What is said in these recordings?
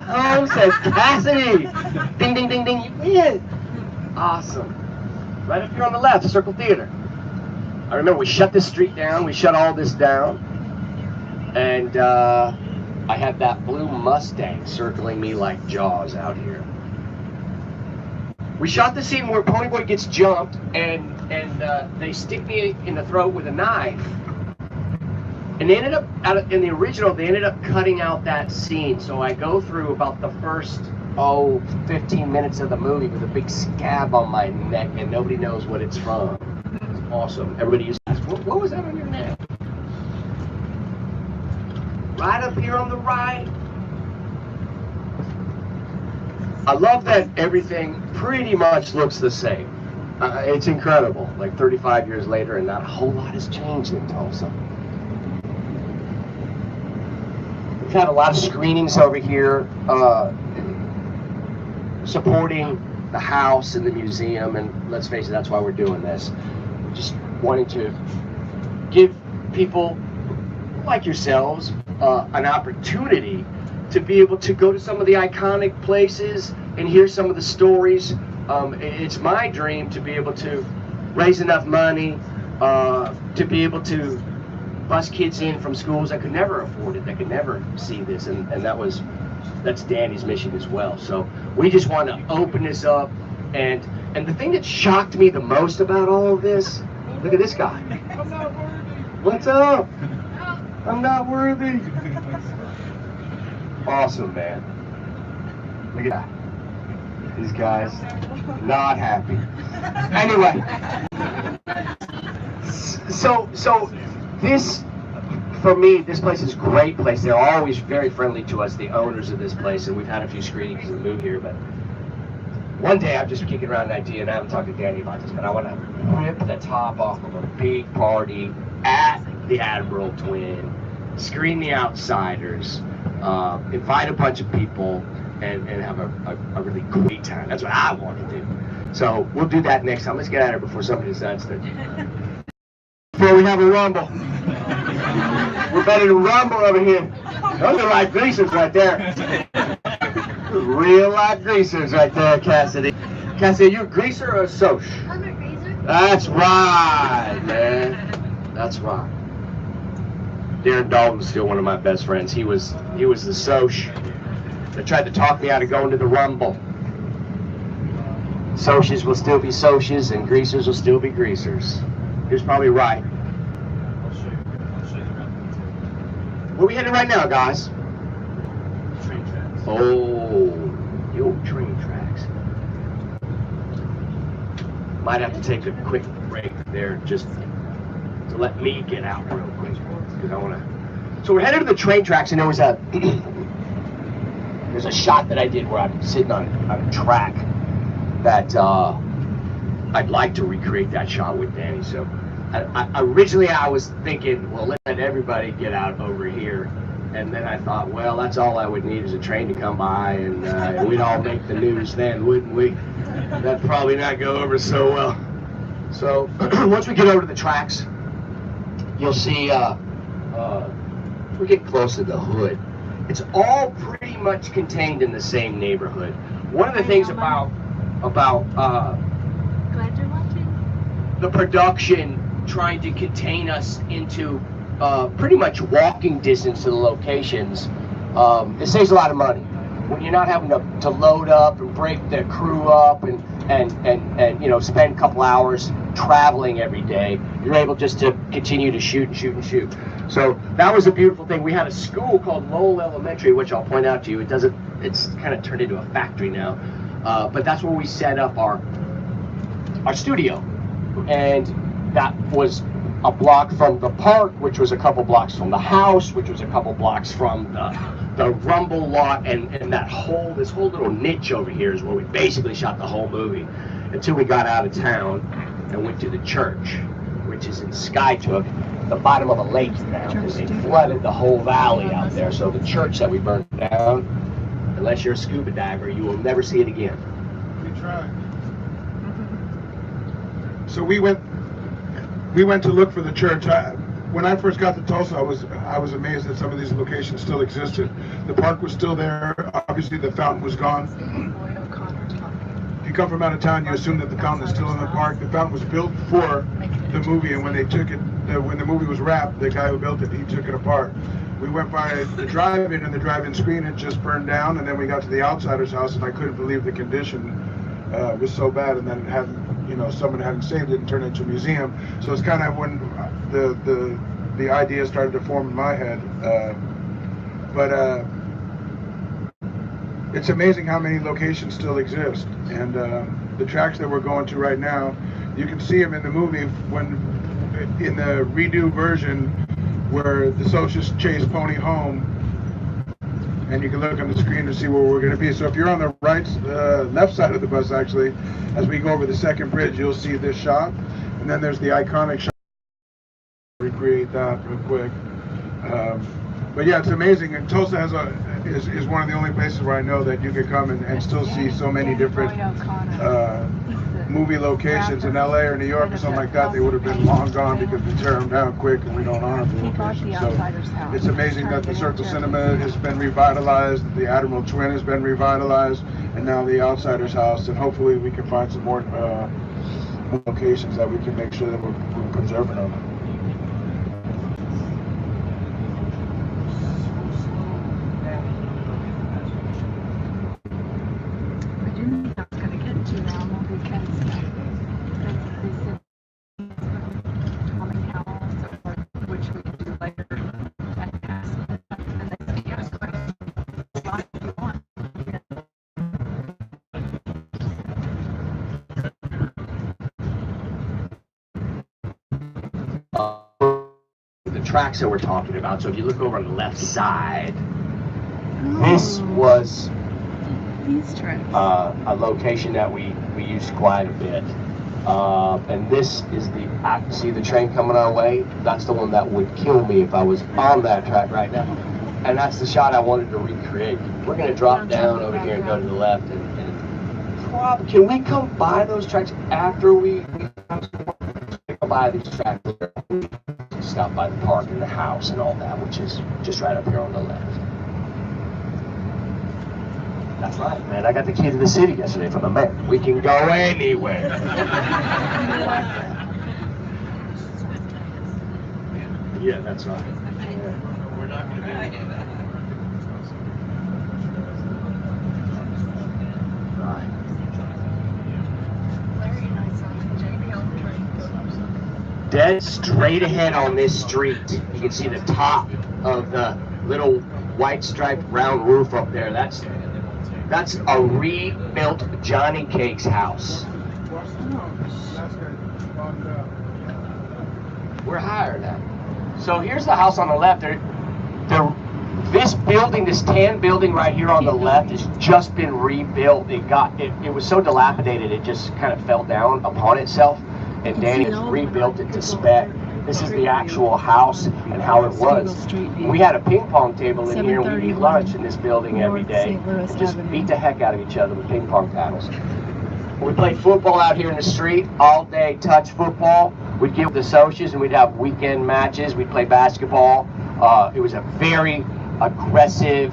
home, says Cassidy. Ding, ding, ding, ding, you win. Awesome. Right up here on the left, Circle Theater. I remember we shut this street down, we shut all this down, and I had that blue Mustang circling me like Jaws out here. We shot the scene where Ponyboy gets jumped, and they stick me in the throat with a knife. And they ended up, in the original, they ended up cutting out that scene. So I go through about the first, 15 minutes of the movie with a big scab on my neck, and nobody knows what it's from. It's awesome. Everybody used to ask, what was that on your neck? Right up here on the right. I love that everything pretty much looks the same. It's incredible. Like 35 years later, and not a whole lot has changed in Tulsa. We've had a lot of screenings over here supporting the house and the museum, and let's face it, that's why we're doing this. We're just wanting to give people like yourselves an opportunity to be able to go to some of the iconic places and hear some of the stories. It's my dream to be able to raise enough money to be able to bus kids in from schools that could never afford it, that could never see this, and that's Danny's mission as well. So we just want to open this up, and the thing that shocked me the most about all of this, look at this guy. I'm not worthy. What's up? I'm not worthy. Awesome, man. Look at that. These guys not happy. Anyway, so this, for me, this place is a great place. They're always very friendly to us, the owners of this place, and we've had a few screenings because we moved here. But one day I'm just kicking around an idea, and I haven't talked to Danny about this, but I want to rip the top off of a big party at the Admiral Twin, screen the Outsiders, invite a bunch of people, and have a really great time. That's what I want to do. So we'll do that next time. Let's get out of here before somebody decides to. Before we have a rumble. We're better to rumble over here. Those are like greasers right there. Real life greasers right there, Cassidy. Cassidy, are you a greaser or a soch? I'm a greaser. That's right, man. That's right. Darren Dalton's still one of my best friends. He was the soch that tried to talk me out of going to the rumble. Soches will still be soches, and greasers will still be greasers. He was probably right. I'll show you Where we headed right now, guys? train tracks. Oh, the old train tracks. Might have to take a quick break there just to let me get out real quick, because I want to. So we're headed to the train tracks, and there was there's a shot that I did where I'm sitting on a track that I'd like to recreate that shot with Danny. So originally I was thinking, well, let everybody get out over here. And then I thought, well, that's all I would need is a train to come by, and we'd all make the news then, wouldn't we? That'd probably not go over so well. So once we get over to the tracks, you'll see we're getting close to the hood. It's all pretty much contained in the same neighborhood. One of the things about Glad you're watching. the production trying to contain us into pretty much walking distance to the locations, it saves a lot of money. When you're not having to load up and break the crew up and spend a couple hours traveling every day, you're able just to continue to shoot and shoot and shoot. So that was a beautiful thing. We had a school called Lowell Elementary, which I'll point out to you. It's kind of turned into a factory now. But that's where we set up our studio. And that was a block from the park, which was a couple blocks from the house, which was a couple blocks from the rumble lot, and this whole little niche over here is where we basically shot the whole movie until we got out of town and went to the church, which is in Skytook, the bottom of a lake now, because they flooded the whole valley out there. So the church that we burned down, unless you're a scuba diver, you will never see it again. We tried. So we went to look for the church. when I first got to Tulsa, I was amazed that some of these locations still existed. The park was still there. Obviously, the fountain was gone. If you come from out of town, you assume that the fountain is still in the park. The fountain was built for the movie, and when they took it, when the movie was wrapped, the guy who built it, he took it apart. We went by the drive-in, and the drive-in screen had just burned down, and then we got to the outsider's house, and I couldn't believe the condition was so bad, and then it hadn't, someone hadn't saved it and turned it into a museum. So it's kind of when the idea started to form in my head. But it's amazing how many locations still exist, and the tracks that we're going to right now, you can see them in the movie when in the redo version where the socialists chase Pony home, and you can look on the screen to see where we're going to be. So if you're on the left side of the bus, actually, as we go over the second bridge, you'll see this shot, and then there's the iconic shot. Recreate that real quick. But yeah, it's amazing. And Tulsa is one of the only places where I know that you can come and still see so many different movie locations. In LA or New York or something like that, they would have been long gone because we tear them down quick and we don't honor the locations. So it's amazing that the Circle Cinema has been revitalized, the Admiral Twin has been revitalized, and now the Outsider's House. And hopefully we can find some more locations that we can make sure that we're preserving them. The tracks that we're talking about. So if you look over on the left side, this was a location that we used quite a bit. And this is see the train coming our way? That's the one that would kill me if I was on that track right now. And that's the shot I wanted to recreate. We're going to drop down over here and go to the left. Can we come by those tracks after we come by these tracks? Stop by the park and the house and all that, which is just right up here on the left. That's right, man. I got the key to the city yesterday from the mayor. We can go anywhere. Yeah, that's right. We're not going to do that. Right. Dead straight ahead on this street, you can see the top of the little white striped round roof up there. That's a rebuilt Johnny Cake's house. We're higher now. So here's the house on the left. This building, this tan building right here on the left, has just been rebuilt. It was so dilapidated, it just kind of fell down upon itself. And Danny has rebuilt it to spec. This is the actual house and how it was. We had a ping pong table in here, and we'd eat lunch in this building every day. And just beat the heck out of each other with ping pong paddles. We played football out here in the street all day, touch football. We'd get with the socials and we'd have weekend matches. We'd play basketball. It was a very aggressive,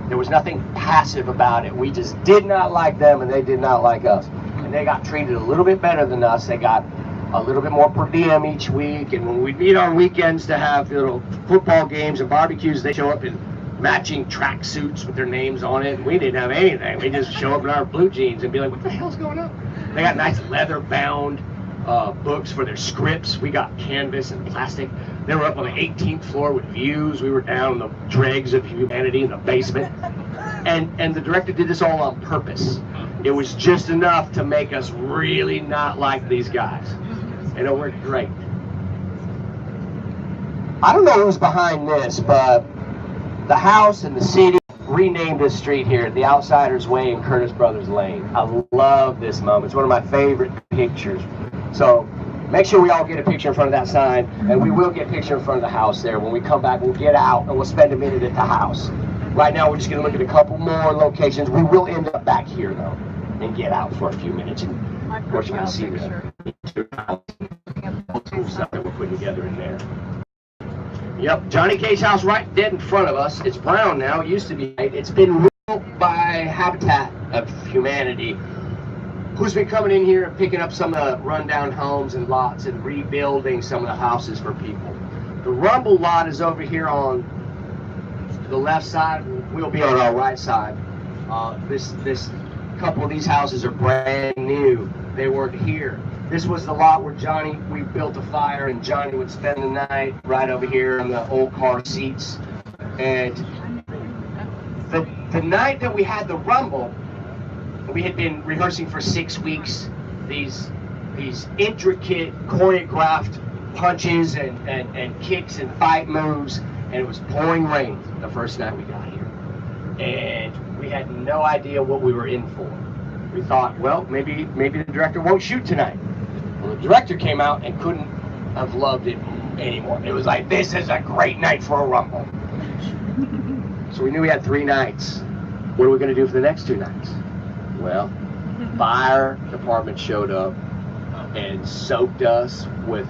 there was nothing passive about it. We just did not like them and they did not like us. And they got treated a little bit better than us. They got a little bit more per diem each week, and when we'd meet on weekends to have little football games and barbecues, they show up in matching track suits with their names on it. We didn't have anything. We just show up in our blue jeans and be like, what the hell's going on? They got nice leather bound books for their scripts. We got canvas and plastic. They were up on the 18th floor with views. We were down in the dregs of humanity in the basement. And the director did this all on purpose. It was just enough to make us really not like these guys. And it worked great. I don't know who's behind this, but the house and the city renamed this street here, the Outsiders Way and Curtis Brothers Lane. I love this moment. It's one of my favorite pictures. So make sure we all get a picture in front of that sign, and we will get a picture in front of the house there. When we come back, we'll get out and we'll spend a minute at the house. Right now, we're just going to look at a couple more locations. We will end up back here, though, and get out for a few minutes. And of course, you're going to see the new stuff that we're putting together in there. Yep, Johnny K's house right dead in front of us. It's brown now. It used to be white. It's been rebuilt by Habitat of Humanity, who's been coming in here and picking up some of the rundown homes and lots and rebuilding some of the houses for people. The Rumble lot is over here on the left side. We'll be on our right side. This couple of these houses are brand new. They weren't here. This was the lot where we built a fire and Johnny would spend the night right over here in the old car seats. And the night that we had the Rumble, we had been rehearsing for 6 weeks these intricate choreographed punches and kicks and fight moves, and it was pouring rain the first night we got here. And we had no idea what we were in for. We thought, well, maybe the director won't shoot tonight. Well, the director came out and couldn't have loved it anymore. It was like, this is a great night for a Rumble. So we knew we had 3 nights. What are we going to do for the next 2 nights? Well, fire department showed up and soaked us with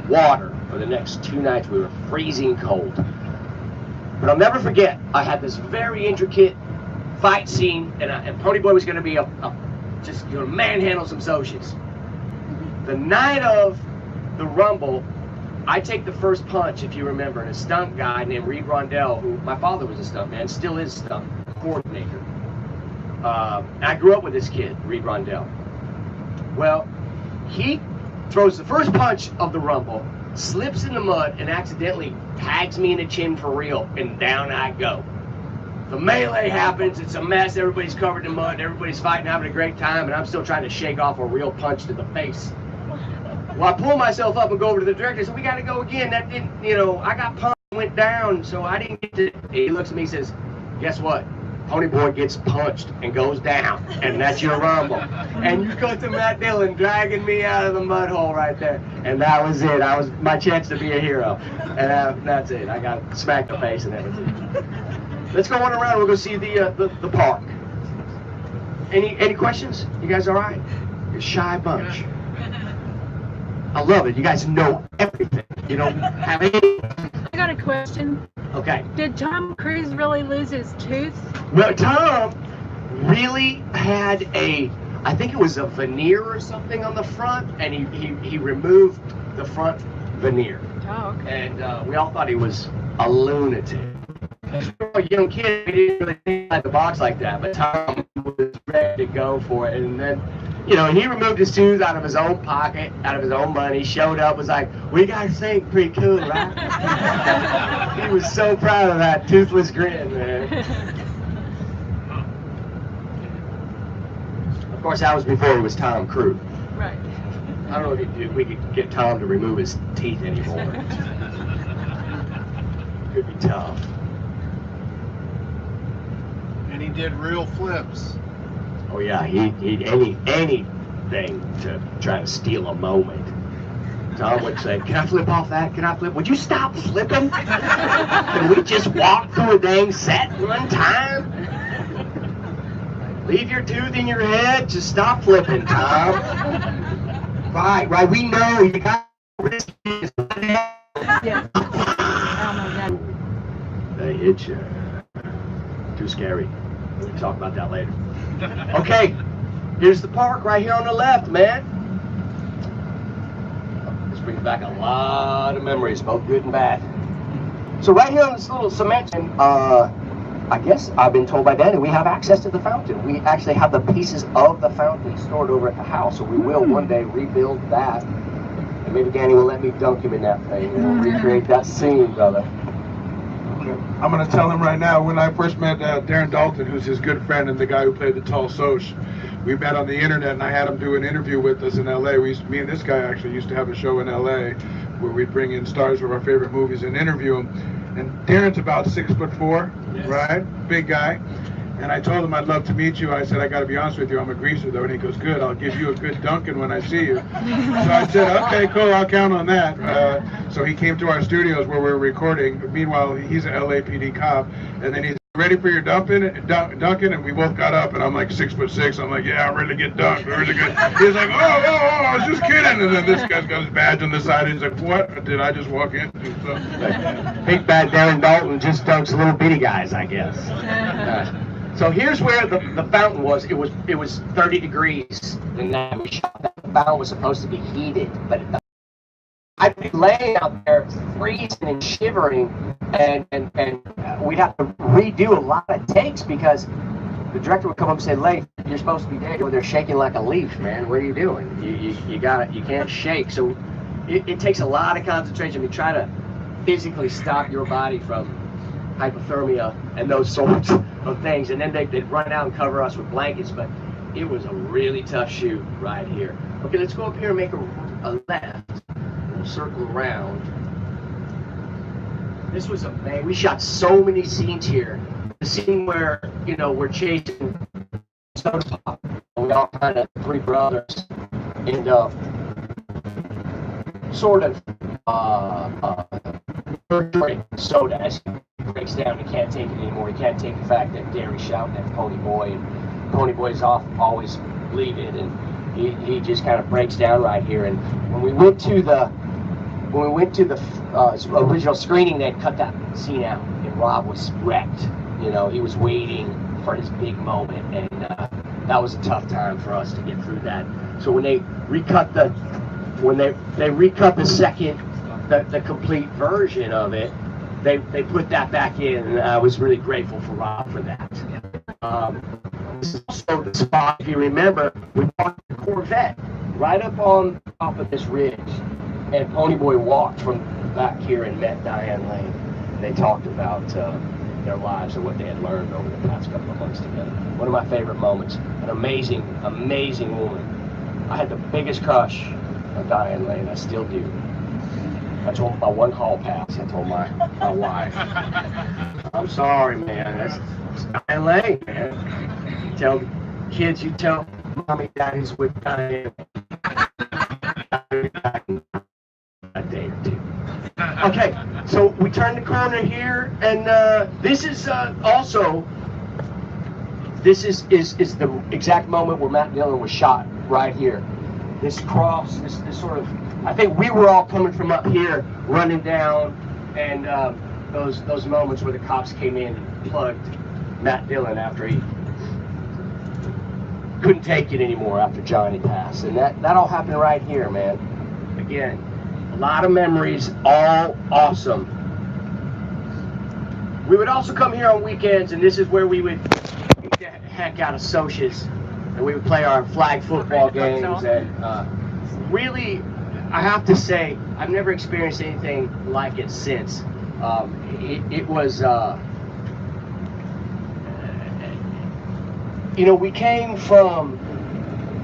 water for the next 2 nights. We were freezing cold. But I'll never forget, I had this very intricate fight scene, and Pony Boy was going to be just manhandle some socials. The night of the Rumble, I take the first punch, if you remember, and a stunt guy named Reed Rondell, who my father was a stunt man, still is a stunt coordinator. I grew up with this kid, Reed Rondell. Well, he throws the first punch of the Rumble, slips in the mud, and accidentally tags me in the chin for real, and down I go. The melee happens, it's a mess, everybody's covered in mud, everybody's fighting, having a great time, and I'm still trying to shake off a real punch to the face. Well, I pull myself up and go over to the director and say, we gotta go again. That didn't, I got punched and went down, so I didn't get to. He looks at me and says, guess what? Pony Boy gets punched and goes down, and that's your Rumble. And you cut to Matt Dillon dragging me out of the mud hole right there. And that was it. I was my chance to be a hero. And that's it. I got smacked in the face and everything. Let's go on around. We'll go see the park. Any questions? You guys all right? You're a shy bunch. I love it. You guys know everything. You don't have any. I got a question. Okay. Did Tom Cruise really lose his tooth? Well, Tom really had I think it was a veneer or something on the front, and he removed the front veneer. Oh, okay. And we all thought he was a lunatic. As a young kid, we didn't really think outside the box like that, but Tom was ready to go for it. And then, he removed his tooth out of his own pocket, out of his own money, showed up, was like, we got to think pretty cool, right? He was so proud of that toothless grin, man. Of course, that was before he was Tom Cruise. Right. I don't know if we could get Tom to remove his teeth anymore. Could be tough. And he did real flips. Oh yeah, he'd anything to try to steal a moment. Tom would say, can I flip off that? Can I flip? Would you stop flipping? Can we just walk through a dang set one time? Leave your tooth in your head. Just stop flipping, Tom. Right. We know you got risk. Yeah. They hit you. Too scary. We'll talk about that later. Okay, here's the park right here on the left, man. This brings back a lot of memories, both good and bad. So right here on this little cement, I guess I've been told by Danny, we have access to the fountain. We actually have the pieces of the fountain stored over at the house, so we will one day rebuild that. And maybe Danny will let me dunk him in that thing and recreate that scene, brother. I'm going to tell him right now, when I first met Darren Dalton, who's his good friend and the guy who played the tall Soch, we met on the internet and I had him do an interview with us in LA. Me and this guy actually used to have a show in LA where we'd bring in stars of our favorite movies and interview them. And Darren's about 6'4", yes. Right? Big guy. And I told him I'd love to meet you. I said, I got to be honest with you, I'm a greaser though. And he goes, good, I'll give you a good dunking when I see you. So I said, okay, cool, I'll count on that. So he came to our studios where we were recording. Meanwhile, he's an LAPD cop. And then he's ready for your dunking? And we both got up, and I'm like 6'6". I'm like, yeah, I'm ready to get dunked. Really good. He's like, oh, I was just kidding. And then this guy's got his badge on the side. He's like, what did I just walk into? So, Big bad Darren Dalton just dunks little bitty guys, I guess. So here's where the fountain was. It was 30 degrees the night we shot that. The fountain was supposed to be heated, but I'd be laying out there freezing and shivering, and we'd have to redo a lot of takes because the director would come up and say, "Leigh, you're supposed to be dead. You're there shaking like a leaf, man. What are you doing? You got it. You can't shake." So it takes a lot of concentration. We try to physically stop your body from hypothermia and those sorts of things, and then they'd run out and cover us with blankets. But it was a really tough shoot right here. Okay, let's go up here and make a left. We'll circle around. This was amazing. We shot so many scenes here. The scene where, we're chasing soda pop. We all kind of three brothers end up sort of drink soda as he breaks down. He can't take it anymore. He can't take the fact that Gary's shouting at Pony Boy, and Pony Boy's always bleeding, and he just kind of breaks down right here. And when we went to the original screening, they'd cut that scene out, and Rob was wrecked. He was waiting for his big moment, and that was a tough time for us to get through that. So when they recut the second, the complete version of it, they put that back in, and I was really grateful for Rob for that. This is also the spot, if you remember, we parked the Corvette right up on top of this ridge, and Pony Boy walked from back here and met Diane Lane. They talked about their lives and what they had learned over the past couple of months together. One of my favorite moments. An amazing, amazing woman. I had the biggest crush on Diane Lane. I still do. I told my one hall pass. I told my wife. I'm sorry, man. That's Diane Lane, man. You tell the kids, you tell mommy, daddy's with Diane. A day or two. Okay, so we turn the corner here, and this is the exact moment where Matt Dillon was shot right here. This cross, this sort of, I think we were all coming from up here, running down, and those moments where the cops came in and plugged Matt Dillon after he couldn't take it anymore after Johnny passed, and that all happened right here, man. Again, a lot of memories, all awesome. We would also come here on weekends, and this is where we would beat the heck out of Socias, and we would play our flag football games. And really, I have to say, I've never experienced anything like it since. It was, we came from,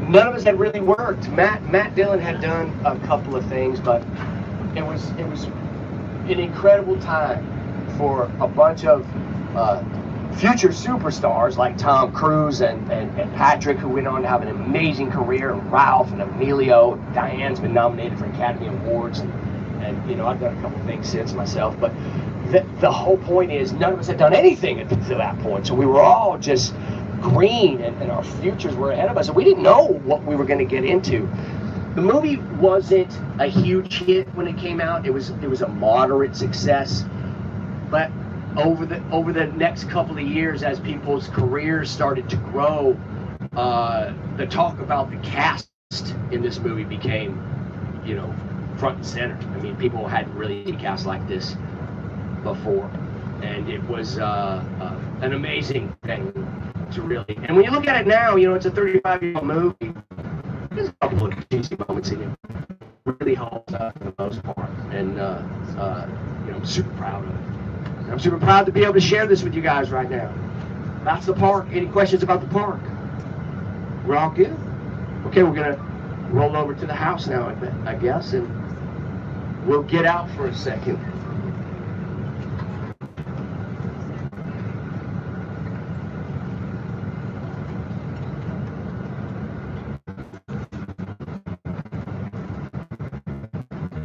none of us had really worked. Matt Dillon had done a couple of things, but it was an incredible time for a bunch of future superstars like Tom Cruise and Patrick, who went on to have an amazing career, and Ralph and Emilio. Diane's been nominated for Academy Awards, and I've done a couple of things since myself. But the whole point is, none of us had done anything to that point, so we were all just green, and our futures were ahead of us, and we didn't know what we were going to get into. The movie wasn't a huge hit when it came out. It was a moderate success, but over the next couple of years, as people's careers started to grow, the talk about the cast in this movie became, front and center. I mean, people hadn't really seen a cast like this before, and it was an amazing thing to really. And when you look at it now, it's a 35-year-old movie. There's a couple of cheesy moments in it. Really holds up for the most part, and I'm super proud of it. I'm super proud to be able to share this with you guys right now. That's the park. Any questions about the park? We're all good? Okay, we're gonna roll over to the house now, I guess, and we'll get out for a second.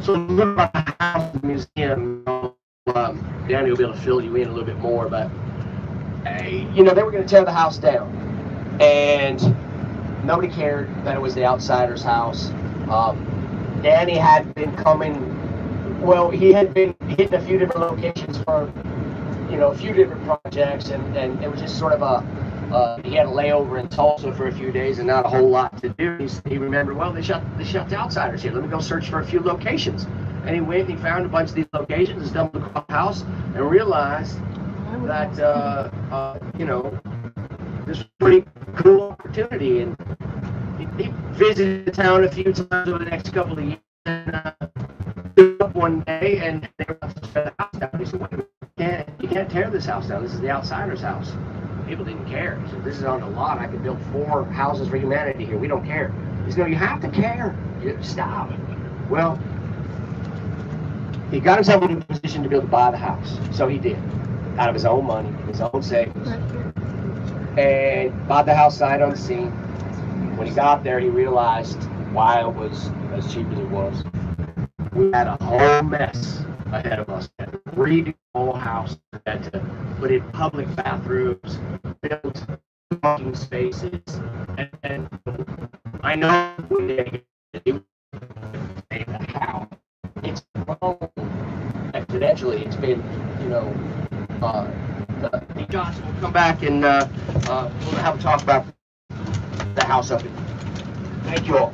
So a little about the house, the museum. Danny will be able to fill you in a little bit more, but you know, they were going to tear the house down, and nobody cared that it was the outsider's house. Danny had been coming. Well, he had been hitting a few different locations for, you know, a few different projects, and it was just sort of he had a layover in Tulsa for a few days and not a whole lot to do. He remembered, well, they shut the outsiders here. Let me go search for a few locations. And he went and he found a bunch of these locations, stumbled across the house, and realized that, you know, this was a pretty cool opportunity. And he visited the town a few times over the next couple of years. And up one day, and they were about to tear the house down. He said, wait a minute, you can't tear this house down. This is the outsider's house. People didn't care. He said, this is on the lot. I could build 4 houses for humanity here. We don't care. He said, no, you have to care. Stop. Well, he got himself in a position to be able to buy the house. So he did. Out of his own money, his own savings. And bought the house sight unseen. When he got there, he realized why it was as cheap as it was. We had a whole mess ahead of us. We had to redo the whole house. We had to put in public bathrooms, build parking spaces, and I know we did it. How it's grown exponentially. It's been, you know, the Johnson will come back and we'll have a talk about the house up. Thank you all.